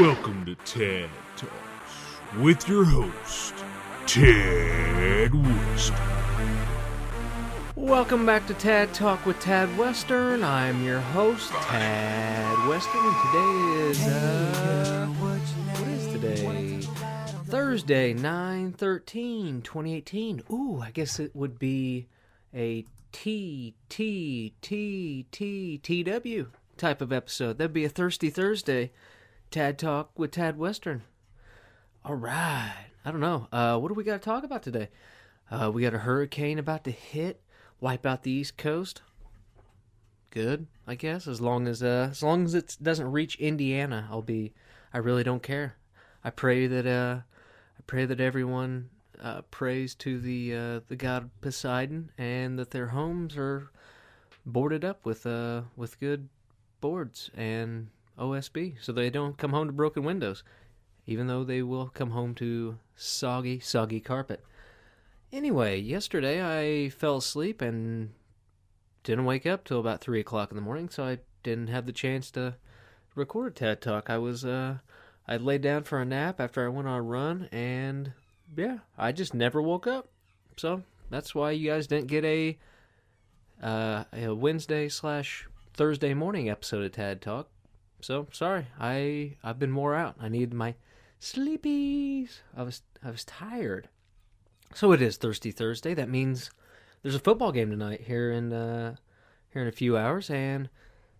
Welcome to Tad Talks with your host, Tad Western. Welcome back to Tad Talk with Tad Western. I'm your host, Tad Western, and today is, what is today? Thursday, 9/13/2018. Ooh, I guess it would be a TW type of episode. That'd be a Thirsty Thursday. Tad Talk with Tad Western. All right. I don't know. What do we got to talk about today? We got a hurricane about to hit, wipe out the East Coast. Good, I guess. As long as it doesn't reach Indiana, I really don't care. I pray that everyone prays to the god Poseidon, and that their homes are boarded up with good boards and OSB, so they don't come home to broken windows, even though they will come home to soggy carpet. Anyway, yesterday I fell asleep and didn't wake up till about 3 o'clock in the morning, so I didn't have the chance to record Tad Talk. I laid down for a nap after I went on a run, and yeah, I just never woke up. So that's why you guys didn't get a Wednesday/Thursday morning episode of Tad Talk. So sorry, I've been wore out. I needed my sleepies. I was tired. So it is Thirsty Thursday. That means there's a football game tonight here in a few hours, and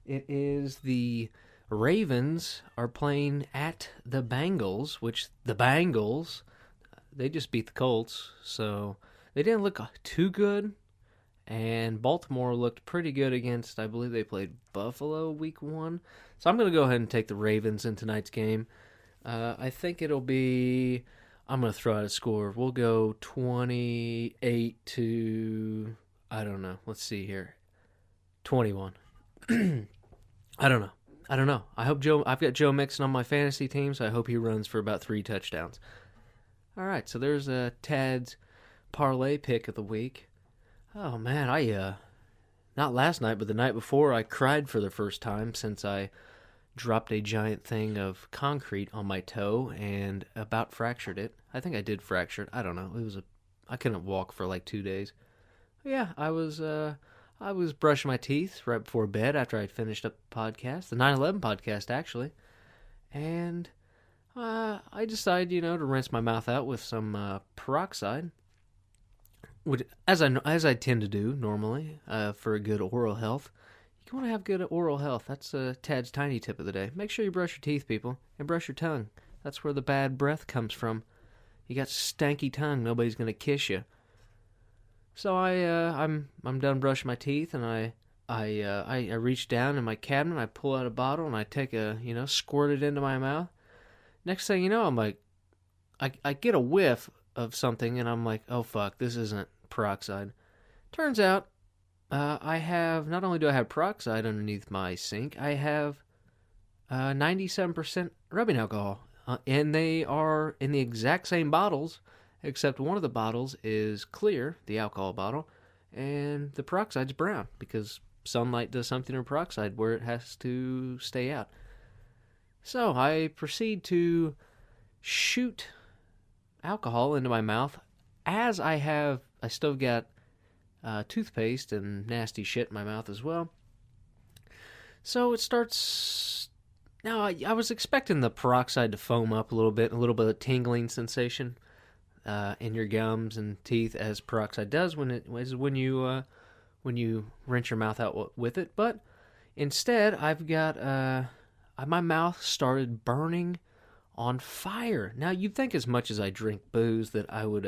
it is the Ravens are playing at the Bengals, which the Bengals, they just beat the Colts, so they didn't look too good. And Baltimore looked pretty good against, I believe they played Buffalo week 1. So I'm going to go ahead and take the Ravens in tonight's game. I think it'll be, I'm going to throw out a score. We'll go 28 to, I don't know. Let's see here. 21. I don't know. I've got Joe Mixon on my fantasy team, so I hope he runs for about 3 touchdowns. All right, so there's Tad's parlay pick of the week. Oh, man, not last night, but the night before, I cried for the first time since I dropped a giant thing of concrete on my toe and about fractured it. I think I did fracture it. I don't know. I couldn't walk for like 2 days. Yeah, I was brushing my teeth right before bed after I'd finished up the podcast, the 9/11 podcast, actually. And I decided, to rinse my mouth out with some peroxide. As I tend to do normally, for a good oral health. You want to have good oral health. That's Tad's tiny tip of the day. Make sure you brush your teeth, people, and brush your tongue. That's where the bad breath comes from. You got stanky tongue, nobody's gonna kiss you. So I'm done brushing my teeth, and I reach down in my cabinet, I pull out a bottle, and I take squirt it into my mouth. Next thing you know, I'm like, I get a whiff of something, and I'm like, oh fuck, this isn't peroxide. Turns out, not only do I have peroxide underneath my sink, I have 97% rubbing alcohol, and they are in the exact same bottles, except one of the bottles is clear, the alcohol bottle, and the peroxide's brown, because sunlight does something to peroxide where it has to stay out. So I proceed to shoot alcohol into my mouth as I still got toothpaste and nasty shit in my mouth as well. So it starts. Now I was expecting the peroxide to foam up a little bit of tingling sensation in your gums and teeth, as peroxide does when you rinse your mouth out with it. But instead, I've got my mouth started burning on fire. Now, you'd think as much as I drink booze that I would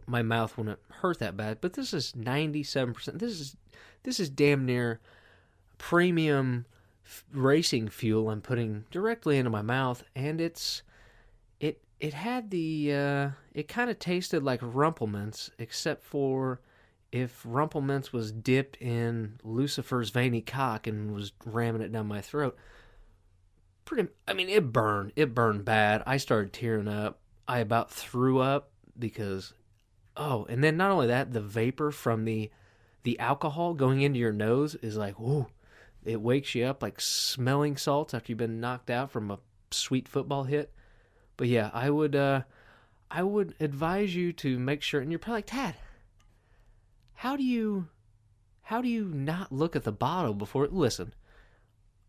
my mouth wouldn't hurt that bad, but this is 97%. This is damn near premium racing fuel I'm putting directly into my mouth, and it had it kind of tasted like Rumplemints, except for if Rumplemints was dipped in Lucifer's veiny cock and was ramming it down my throat. It burned. It burned bad. I started tearing up. I about threw up because, and then not only that, the vapor from the alcohol going into your nose is like, whoa, it wakes you up like smelling salts after you've been knocked out from a sweet football hit. But yeah, I would advise you to make sure. And you're probably like, Tad, how do you not look at the bottle before? Listen,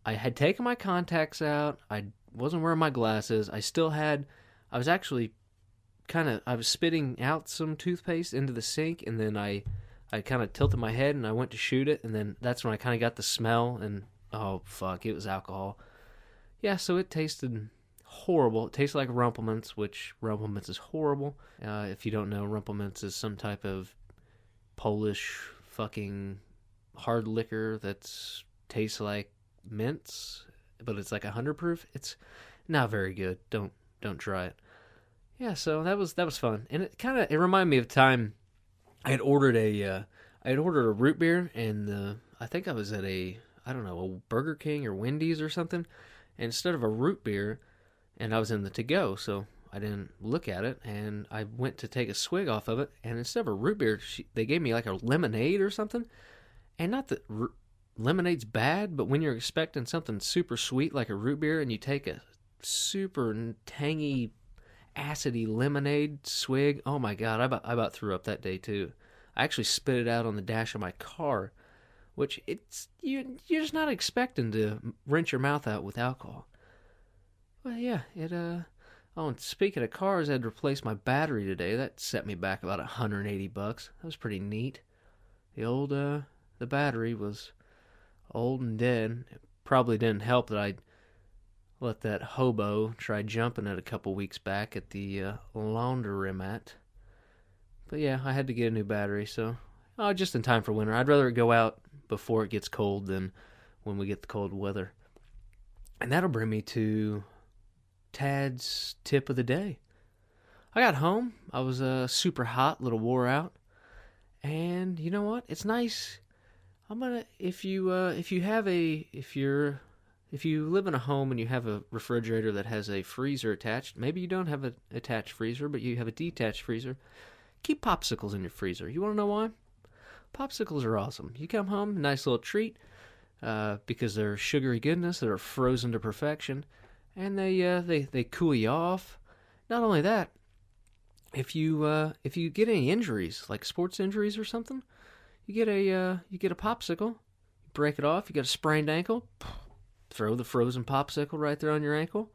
I had taken my contacts out. I wasn't wearing my glasses. I was actually I was spitting out some toothpaste into the sink, and then I kind of tilted my head and I went to shoot it, and then that's when I kind of got the smell, and oh fuck, it was alcohol. Yeah, so it tasted horrible. It tasted like Rumplemints, which Rumplemints is horrible. If you don't know, Rumplemints is some type of Polish fucking hard liquor that tastes like mints, but it's like 100 proof. It's not very good. Don't try it. Yeah, so that was fun, and it reminded me of time I had ordered a root beer, and I think I was at a Burger King or Wendy's or something, and instead of a root beer, and I was in the to-go, so I didn't look at it, and I went to take a swig off of it, and instead of a root beer, they gave me like a lemonade or something, and not that lemonade's bad, but when you're expecting something super sweet like a root beer, and you take a super tangy, acidy lemonade swig, oh my god, I about threw up that day too. I actually spit it out on the dash of my car, which you're just not expecting to rinse your mouth out with alcohol. Well, yeah, oh, and speaking of cars, I had to replace my battery today. That set me back about $180. That was pretty neat. The battery was old and dead. It probably didn't help that I let that hobo try jumping it a couple weeks back at the laundromat. But yeah, I had to get a new battery, so just in time for winter. I'd rather go out before it gets cold than when we get the cold weather. And that'll bring me to Tad's tip of the day. I got home. I was super hot, a little wore out. And you know what? It's nice. If you live in a home and you have a refrigerator that has a freezer attached, maybe you don't have an attached freezer, but you have a detached freezer, keep popsicles in your freezer. You want to know why? Popsicles are awesome. You come home, nice little treat, because they're sugary goodness that are frozen to perfection, and they cool you off. Not only that, if you get any injuries, like sports injuries or something, you get a popsicle, you break it off, you got a sprained ankle, throw the frozen popsicle right there on your ankle,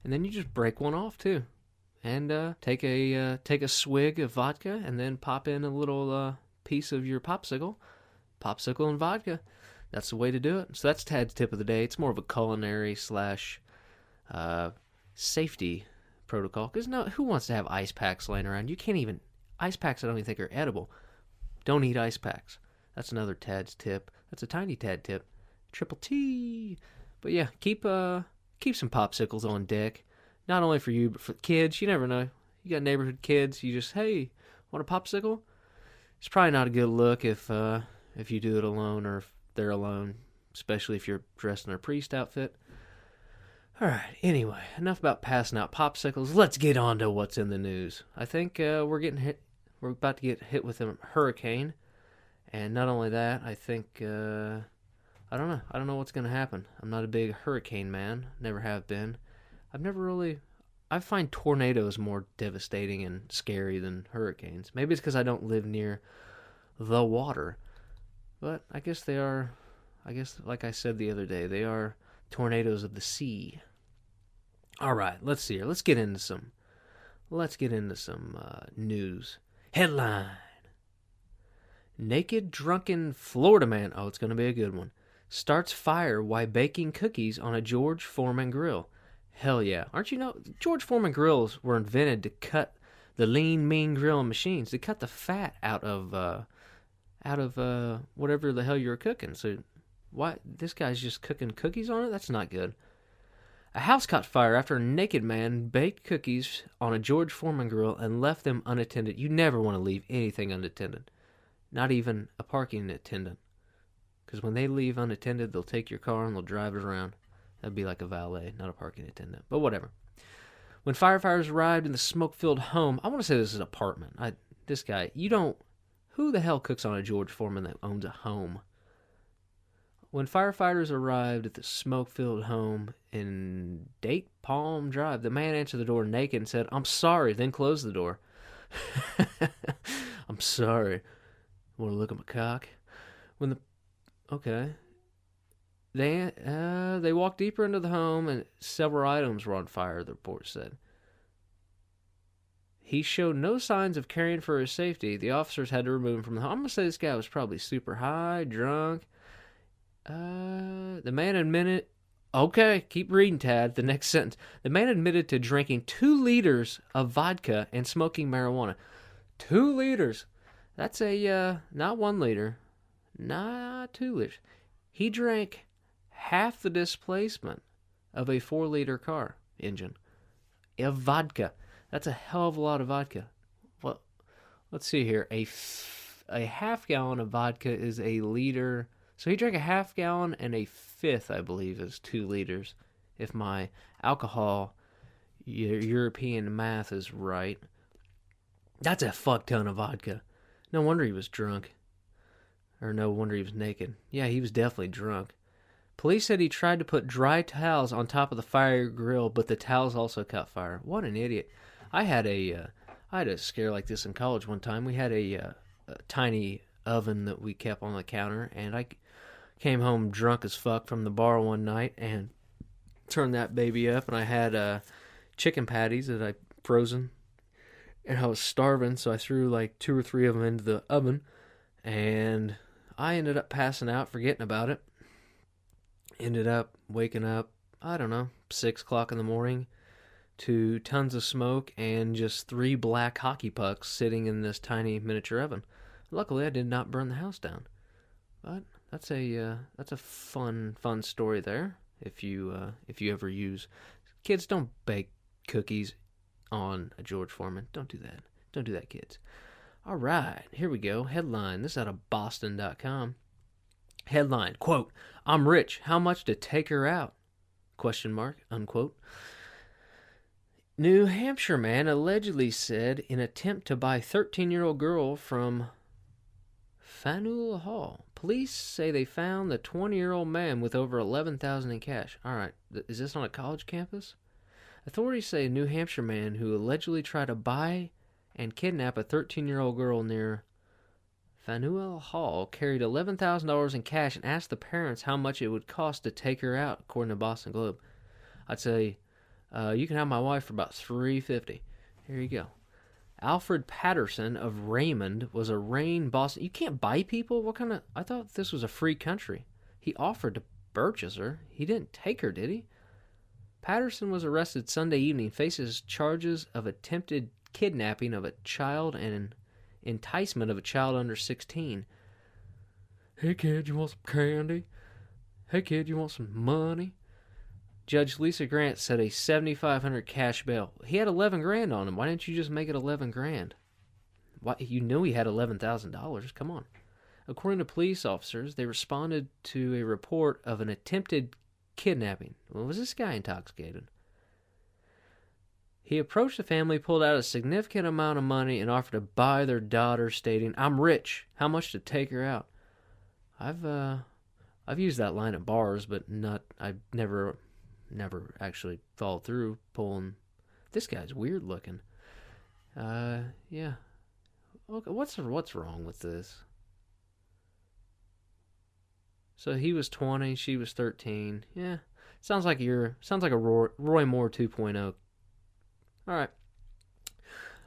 and then you just break one off too, and take a swig of vodka, and then pop in a little piece of your popsicle and vodka. That's the way to do it. So that's Tad's tip of the day. It's more of a culinary / safety protocol, because who wants to have ice packs laying around? You can't even ice packs. I don't even think are edible. Don't eat ice packs. That's another Tad's tip. That's a tiny Tad tip. Triple T. But yeah, keep some popsicles on deck. Not only for you, but for kids. You never know. You got neighborhood kids. You just, hey, want a popsicle? It's probably not a good look if you do it alone or if they're alone, especially if you're dressed in a priest outfit. All right. Anyway, enough about passing out popsicles. Let's get on to what's in the news. I think we're about to get hit with a hurricane, and not only that, I think I don't know what's going to happen. I'm not a big hurricane man. Never have been. I find tornadoes more devastating and scary than hurricanes. Maybe it's because I don't live near the water. But I guess they are, like I said the other day, they are tornadoes of the sea. All right, let's see here. Let's get into some news. Headline. Naked drunken Florida man. Oh, it's going to be a good one. Starts fire while baking cookies on a George Foreman grill. Hell yeah. Aren't you know, George Foreman grills were invented to cut the lean, mean grilling machines, to cut the fat out of whatever the hell you're cooking. So why this guy's just cooking cookies on it? That's not good. A house caught fire after a naked man baked cookies on a George Foreman grill and left them unattended. You never want to leave anything unattended. Not even a parking attendant. Because when they leave unattended, they'll take your car and they'll drive it around. That'd be like a valet, not a parking attendant. But whatever. When firefighters arrived in the smoke-filled home, I want to say this is an apartment. This guy, who the hell cooks on a George Foreman that owns a home? When firefighters arrived at the smoke-filled home in Date Palm Drive, the man answered the door naked and said, "I'm sorry," then closed the door. I'm sorry. Want to look at my cock? Okay. They walked deeper into the home and several items were on fire, the report said. He showed no signs of caring for his safety. The officers had to remove him from the home. I'm going to say this guy was probably super high, drunk. The man admitted... Okay, keep reading, Tad. The next sentence. The man admitted to drinking 2 liters of vodka and smoking marijuana. 2 liters. That's not 1 liter. Not 2 liters. He drank half the displacement of a 4-liter car engine of vodka. That's a hell of a lot of vodka. Well, let's see here. A half gallon of vodka is a liter. So he drank a half gallon, and a fifth, I believe, is 2 liters. If my alcohol European math is right. That's a fuck ton of vodka. No wonder he was drunk. Or no wonder he was naked. Yeah, he was definitely drunk. Police said he tried to put dry towels on top of the fire grill, but the towels also caught fire. What an idiot. I had a scare like this in college one time. We had a tiny oven that we kept on the counter, and I came home drunk as fuck from the bar one night and turned that baby up, and I had chicken patties that I frozen, and I was starving, so I threw like 2 or 3 of them into the oven, and I ended up passing out, forgetting about it. Ended up waking up, I don't know, 6 o'clock in the morning to tons of smoke and just 3 black hockey pucks sitting in this tiny miniature oven. Luckily, I did not burn the house down. But that's a fun story there. If you ever use, kids, don't bake cookies on a George Foreman. Don't do that. Don't do that, kids. All right, here we go. Headline. This is out of Boston.com. Headline, quote, "I'm rich. How much to take her out?" Question mark, unquote. New Hampshire man allegedly said in attempt to buy 13-year-old girl from Faneuil Hall. Police say they found the 20-year-old man with over $11,000 in cash. All right, is this on a college campus? Authorities say a New Hampshire man who allegedly tried to buy and kidnap a 13-year-old girl near Faneuil Hall carried $11,000 in cash and asked the parents how much it would cost to take her out, according to Boston Globe. I'd say, you can have my wife for about $350. Here you go. Alfred Patterson of Raymond was arraigned Boston. You can't buy people? What kind of... I thought this was a free country. He offered to purchase her. He didn't take her, did he? Patterson was arrested Sunday evening, faces charges of attempted kidnapping of a child and enticement of a child under 16. Hey kid, you want some candy? Hey kid, you want some money? Judge Lisa Grant set a $7,500 cash bail. He had $11,000 on him. Why didn't you just make it $11,000? Why, you knew he had $11,000. Come on. According to police officers, they responded to a report of an attempted kidnapping. Well, was this guy intoxicated? He approached the family, pulled out a significant amount of money, and offered to buy their daughter, stating, "I'm rich. How much to take her out?" I've used that line at bars, but I've never actually followed through pulling. This guy's weird looking. Yeah. Okay, what's wrong with this? So he was 20, she was 13. Yeah, sounds like a Roy Moore 2.0. All right.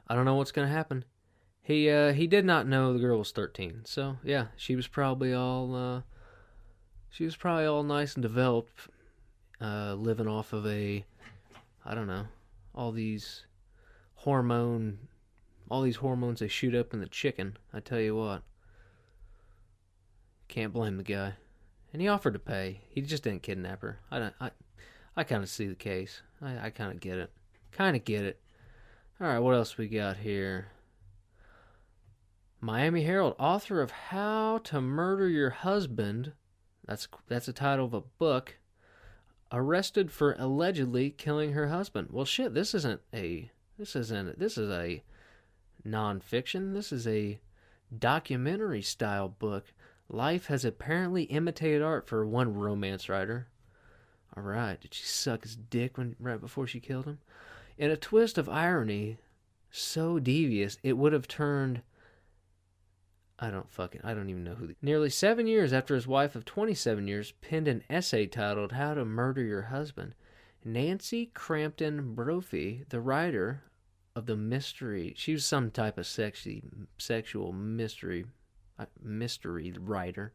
I don't know what's gonna happen. He did not know the girl was 13. So yeah, she was probably all nice and developed, living off of all these hormones they shoot up in the chicken. I tell you what, can't blame the guy. And he offered to pay. He just didn't kidnap her. I kind of see the case. I kind of get it. All right, what else we got here? Miami Herald, author of How to Murder Your Husband, that's the title of a book, arrested for allegedly killing her husband. Well, shit, this is a nonfiction. This is a documentary style book. Life has apparently imitated art for one romance writer. All right, did she suck his dick right before she killed him? In a twist of irony so devious, it would have turned... I don't even know who... Nearly 7 years after his wife of 27 years penned an essay titled How to Murder Your Husband, Nancy Crampton Brophy, the writer of the mystery... She was some type of sexual mystery writer.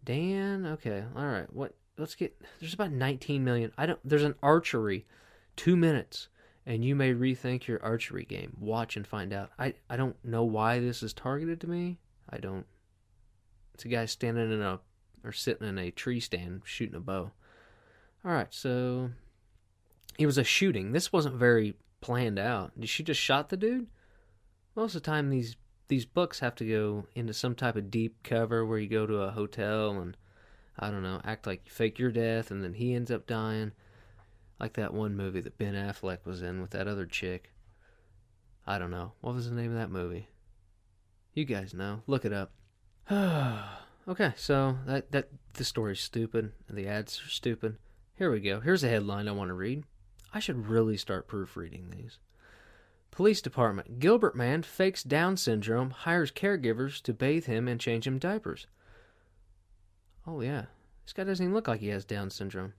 Dan, okay, all right. Let's get... There's about 19 million... There's an archery, 2 minutes... And you may rethink your archery game. Watch and find out. I don't know why this is targeted to me. I don't. It's a guy sitting in a tree stand shooting a bow. All right, so it was a shooting. This wasn't very planned out. Did she just shot the dude? Most of the time, these books have to go into some type of deep cover where you go to a hotel and, I don't know, act like you fake your death and then he ends up dying. Like that one movie that Ben Affleck was in with that other chick. I don't know. What was the name of that movie? You guys know. Look it up. Okay, so the story's stupid. And the ads are stupid. Here we go. Here's a headline I want to read. I should really start proofreading these. Police Department. Gilbert man fakes Down syndrome, hires caregivers to bathe him and change him diapers. Oh, yeah. This guy doesn't even look like he has Down syndrome.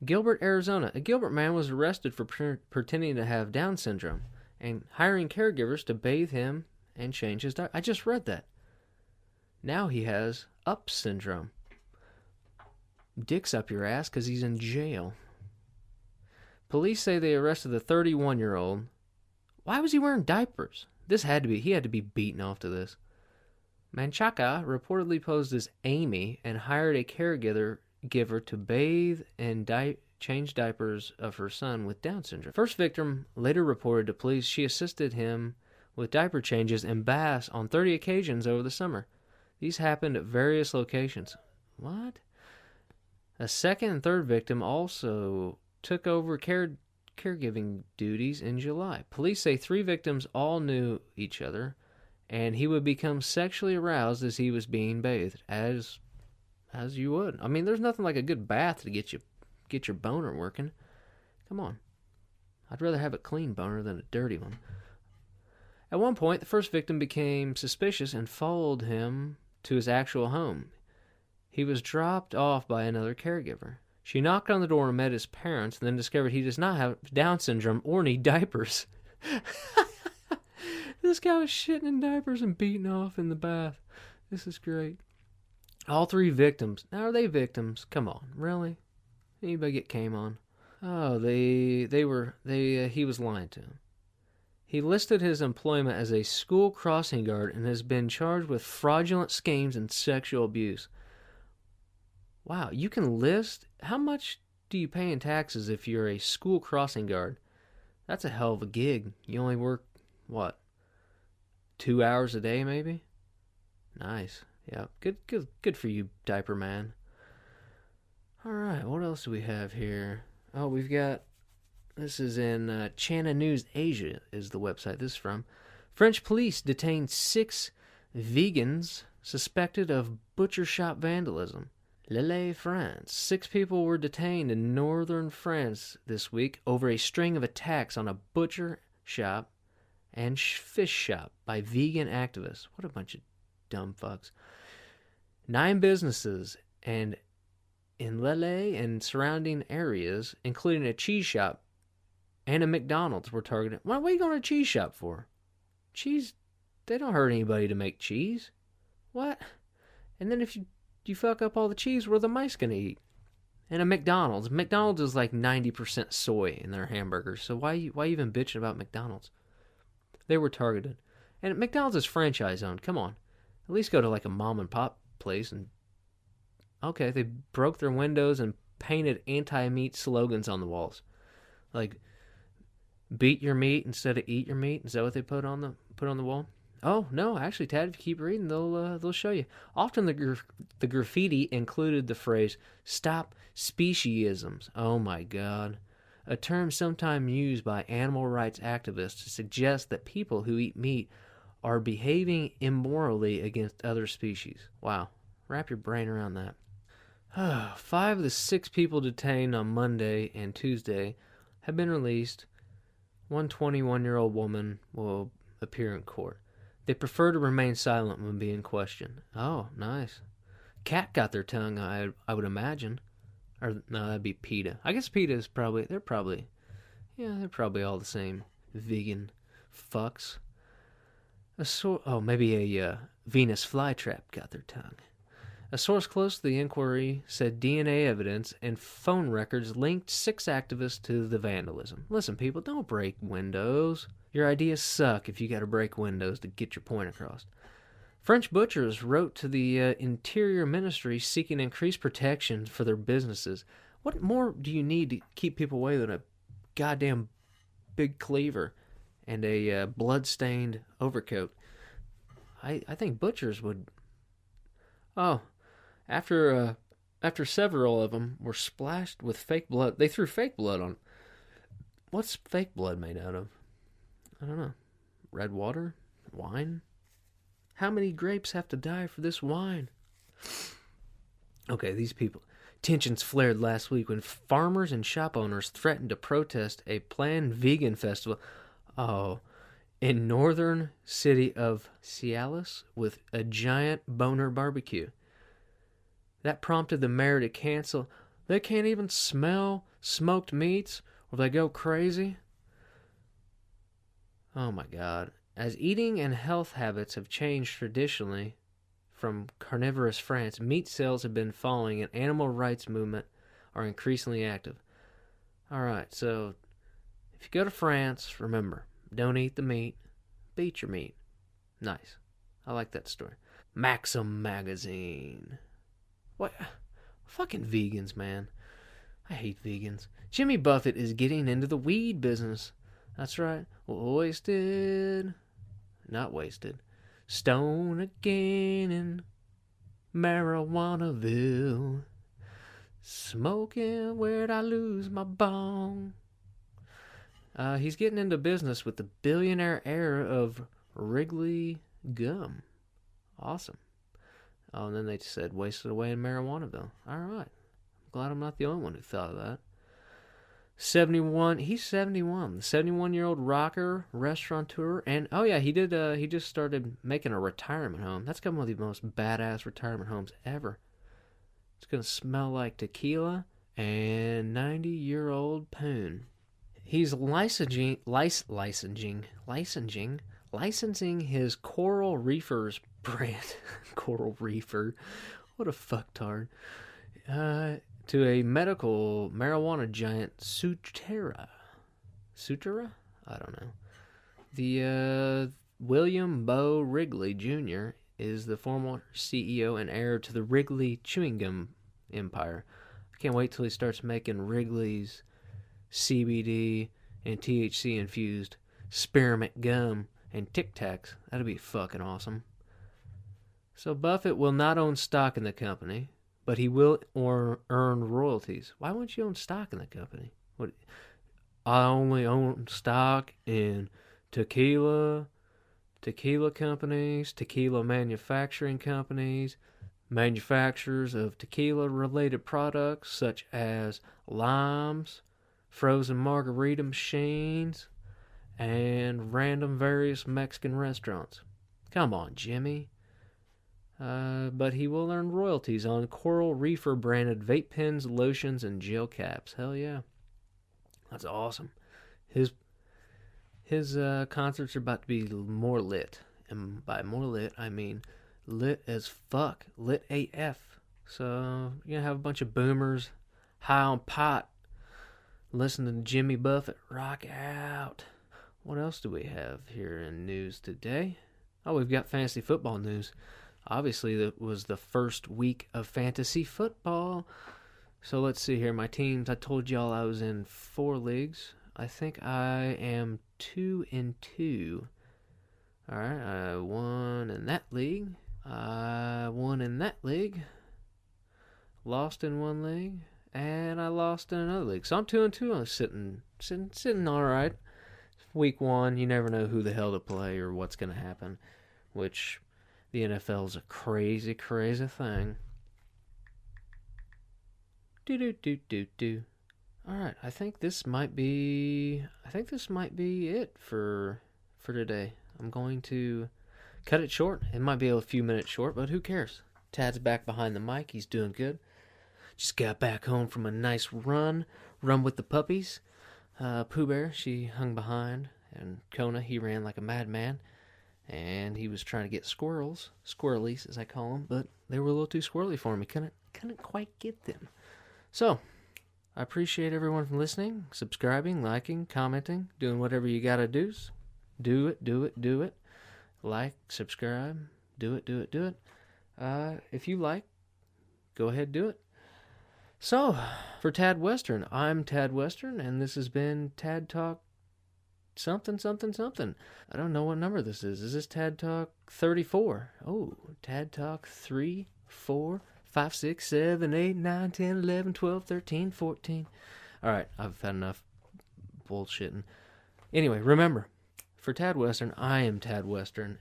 Gilbert, Arizona. A Gilbert man was arrested for pretending to have Down syndrome and hiring caregivers to bathe him and change his diaper. I just read that. Now he has Up syndrome. Dick's up your ass because he's in jail. Police say they arrested the 31-year-old. Why was he wearing diapers? He had to be beaten off to this. Manchaca reportedly posed as Amy and hired a caregiver to bathe and change diapers of her son with Down syndrome. First victim later reported to police she assisted him with diaper changes and baths on 30 occasions over the summer. These happened at various locations. What? A second and third victim also took over caregiving duties in July. Police say 3 victims all knew each other, and he would become sexually aroused as he was being bathed, as you would. I mean, there's nothing like a good bath to get your boner working. Come on. I'd rather have a clean boner than a dirty one. At one point, the first victim became suspicious and followed him to his actual home. He was dropped off by another caregiver. She knocked on the door and met his parents, and then discovered he does not have Down syndrome or need diapers. This guy was shitting in diapers and beating off in the bath. This is great. All 3 victims. Now, are they victims? Come on, really? Anybody get came on? Oh, he was lying to him. He listed his employment as a school crossing guard and has been charged with fraudulent schemes and sexual abuse. Wow, you can list... How much do you pay in taxes if you're a school crossing guard? That's a hell of a gig. You only work, 2 hours a day, maybe? Nice. Yeah, good for you, diaper man. All right, what else do we have here? Oh, we've got... This is in China News Asia is the website this is from. French police detained 6 vegans suspected of butcher shop vandalism. Lille, France. 6 people were detained in northern France this week over a string of attacks on a butcher shop and fish shop by vegan activists. What a bunch of dumb fucks. 9 businesses and in Lille and surrounding areas, including a cheese shop and a McDonald's, were targeted. What are you going to a cheese shop for? Cheese, they don't hurt anybody to make cheese. What? And then if you fuck up all the cheese, what are the mice going to eat? And a McDonald's. McDonald's is like 90% soy in their hamburgers, so why even bitching about McDonald's? They were targeted. And McDonald's is franchise owned. Come on. At least go to like a mom and pop place and... Okay, they broke their windows and painted anti-meat slogans on the walls. Like, beat your meat instead of eat your meat. Is that what they put on the wall? Oh, no, actually, Tad, if you keep reading, they'll show you. Often the graffiti included the phrase, "Stop speciesisms." Oh, my God. A term sometimes used by animal rights activists to suggest that people who eat meat are behaving immorally against other species. Wow. Wrap your brain around that. 5 of the 6 people detained on Monday and Tuesday have been released. One 21-year-old woman will appear in court. They prefer to remain silent when being questioned. Oh, nice. Cat got their tongue, I would imagine. Or, no, that'd be PETA. I guess PETA is probably, they're probably all the same vegan fucks. Maybe a Venus flytrap got their tongue. A source close to the inquiry said DNA evidence and phone records linked 6 activists to the vandalism. Listen, people, don't break windows. Your ideas suck if you gotta break windows to get your point across. French butchers wrote to the Interior Ministry seeking increased protection for their businesses. What more do you need to keep people away than a goddamn big cleaver and a blood-stained overcoat? I think butchers would... Oh, after several of them were splashed with fake blood, they threw fake blood on... What's fake blood made out of? I don't know. Red water? Wine? How many grapes have to die for this wine? Okay, these people. Tensions flared last week when farmers and shop owners threatened to protest a planned vegan festival. In northern city of Cialis with a giant boner barbecue. That prompted the mayor to cancel. They can't even smell smoked meats or they go crazy. Oh my God. As eating and health habits have changed traditionally from carnivorous France, meat sales have been falling and animal rights movement are increasingly active. Alright, so if you go to France, remember, don't eat the meat, beat your meat. Nice. I like that story. Maxim magazine. What? Fucking vegans, man. I hate vegans. Jimmy Buffett is getting into the weed business. That's right. Wasted. Not wasted. Stone again in Marijuanaville. Smoking where'd I lose my bong. He's getting into business with the billionaire heir of Wrigley Gum. Awesome. Oh, and then they said wasted away in Marijuanaville. All right. I'm glad I'm not the only one who thought of that. 71. He's 71. The 71-year-old rocker, restaurateur, and he just started making a retirement home. That's got one of the most badass retirement homes ever. It's gonna smell like tequila and 90-year-old poon. He's licensing his Coral Reefers brand. Coral Reefer. What a fucktard. To a medical marijuana giant, Suterra. Suterra? I don't know. The William Bo Wrigley Jr. is the former CEO and heir to the Wrigley chewing gum empire. I can't wait till he starts making Wrigley's CBD and THC infused spearmint gum and Tic Tacs. That'd be fucking awesome. So Buffett will not own stock in the company, but he will earn royalties. Why wouldn't you own stock in the company? What? I only own stock in tequila companies, tequila manufacturing companies, manufacturers of tequila-related products such as limes, frozen margarita machines, and random various Mexican restaurants. Come on, Jimmy. But he will earn royalties on Coral Reefer branded vape pens, lotions, and gel caps. Hell yeah. That's awesome. His concerts are about to be more lit. And by more lit, I mean lit as fuck. Lit AF. So you're going to have a bunch of boomers high on pot listening to Jimmy Buffett rock out. What else do we have here in news today? Oh, we've got fantasy football news. Obviously, that was the first week of fantasy football. So let's see here. My teams, I told y'all I was in 4 leagues. I think I am 2-2. All right, I won in that league. I won in that league. Lost in one league. And I lost in another league. So I'm 2-2. I'm sitting all right. week one, you never know who the hell to play or what's going to happen, which the NFL is a crazy, crazy thing. Do. All right, I think this might be it for today. I'm going to cut it short. It might be a few minutes short, but who cares? Tad's back behind the mic. He's doing good. Just got back home from a nice run with the puppies. Pooh Bear, she hung behind, and Kona, he ran like a madman, and he was trying to get squirrelies as I call them, but they were a little too squirrely for me. Couldn't quite get them. So, I appreciate everyone for listening, subscribing, liking, commenting, doing whatever you gotta do. Do it. Like, subscribe, do it. If you like, go ahead, do it. So, for Tad Western, I'm Tad Western, and this has been Tad Talk something. I don't know what number this is. Is this Tad Talk 34? Oh, Tad Talk 3, 4, 5, 6, 7, 8, 9, 10, 11, 12, 13, 14. All right, I've had enough bullshitting. Anyway, remember, for Tad Western, I am Tad Western.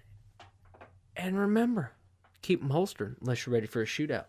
And remember, keep them holstered unless you're ready for a shootout.